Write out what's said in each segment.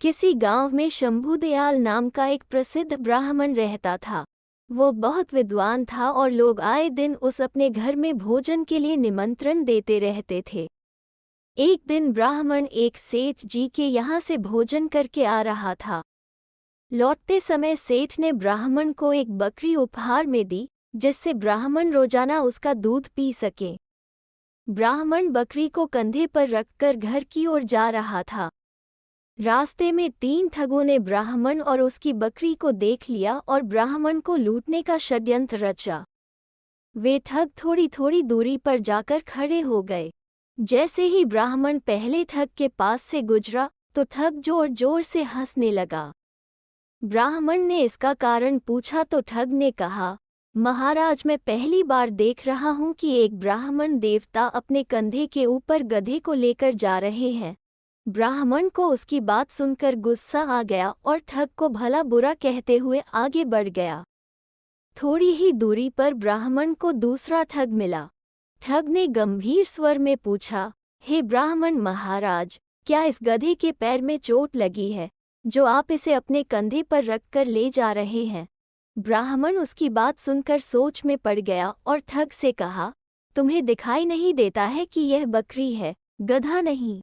किसी गांव में शंभुदयाल नाम का एक प्रसिद्ध ब्राह्मण रहता था। वो बहुत विद्वान था और लोग आए दिन उस अपने घर में भोजन के लिए निमंत्रण देते रहते थे। एक दिन ब्राह्मण एक सेठ जी के यहाँ से भोजन करके आ रहा था। लौटते समय सेठ ने ब्राह्मण को एक बकरी उपहार में दी, जिससे ब्राह्मण रोजाना उसका दूध पी सके। ब्राह्मण बकरी को कंधे पर रखकर घर की ओर जा रहा था। रास्ते में 3 ठगों ने ब्राह्मण और उसकी बकरी को देख लिया और ब्राह्मण को लूटने का षड्यंत्र रचा। वे ठग थोड़ी थोड़ी दूरी पर जाकर खड़े हो गए। जैसे ही ब्राह्मण पहले ठग के पास से गुजरा तो ठग जोर जोर से हंसने लगा। ब्राह्मण ने इसका कारण पूछा तो ठग ने कहा, महाराज, मैं पहली बार देख रहा हूँ कि एक ब्राह्मण देवता अपने कंधे के ऊपर गधे को लेकर जा रहे हैं। ब्राह्मण को उसकी बात सुनकर गुस्सा आ गया और ठग को भला बुरा कहते हुए आगे बढ़ गया। थोड़ी ही दूरी पर ब्राह्मण को दूसरा ठग मिला। ठग ने गंभीर स्वर में पूछा, हे ब्राह्मण महाराज, क्या इस गधे के पैर में चोट लगी है, जो आप इसे अपने कंधे पर रखकर ले जा रहे हैं? ब्राह्मण उसकी बात सुनकर सोच में पड़ गया और ठग से कहा, तुम्हें दिखाई नहीं देता है कि यह बकरी है, गधा नहीं?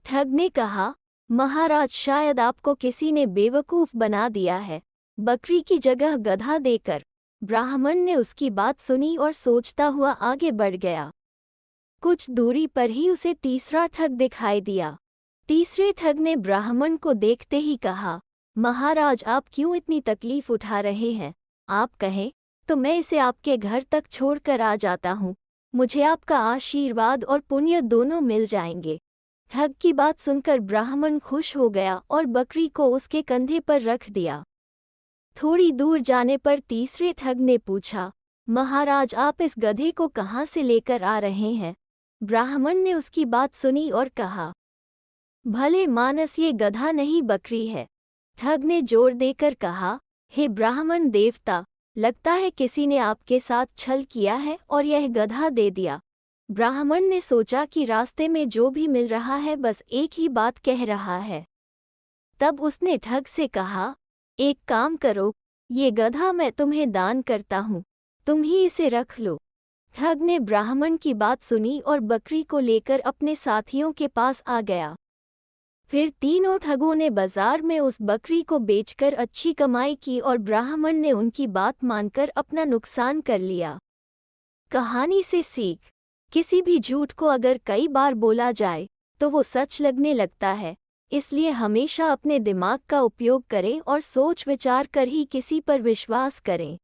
ठग ने कहा, महाराज, शायद आपको किसी ने बेवकूफ़ बना दिया है, बकरी की जगह गधा देकर। ब्राह्मण ने उसकी बात सुनी और सोचता हुआ आगे बढ़ गया। कुछ दूरी पर ही उसे तीसरा ठग दिखाई दिया। तीसरे ठग ने ब्राह्मण को देखते ही कहा, महाराज, आप क्यों इतनी तकलीफ उठा रहे हैं? आप कहें तो मैं इसे आपके घर तक छोड़कर आ जाता हूँ। मुझे आपका आशीर्वाद और पुण्य दोनों मिल जाएंगे। ठग की बात सुनकर ब्राह्मण खुश हो गया और बकरी को उसके कंधे पर रख दिया। थोड़ी दूर जाने पर तीसरे ठग ने पूछा, महाराज, आप इस गधे को कहाँ से लेकर आ रहे हैं? ब्राह्मण ने उसकी बात सुनी और कहा, भले मानस, ये गधा नहीं बकरी है। ठग ने जोर देकर कहा, हे ब्राह्मण देवता, लगता है किसी ने आपके साथ छल किया है और यह गधा दे दिया। ब्राह्मण ने सोचा कि रास्ते में जो भी मिल रहा है बस एक ही बात कह रहा है। तब उसने ठग से कहा, एक काम करो, ये गधा मैं तुम्हें दान करता हूँ, तुम ही इसे रख लो। ठग ने ब्राह्मण की बात सुनी और बकरी को लेकर अपने साथियों के पास आ गया। फिर तीनों ठगों ने बाजार में उस बकरी को बेचकर अच्छी कमाई की और ब्राह्मण ने उनकी बात मानकर अपना नुकसान कर लिया। कहानी से सीख, किसी भी झूठ को अगर कई बार बोला जाए तो वो सच लगने लगता है। इसलिए हमेशा अपने दिमाग का उपयोग करें और सोच विचार कर ही किसी पर विश्वास करें।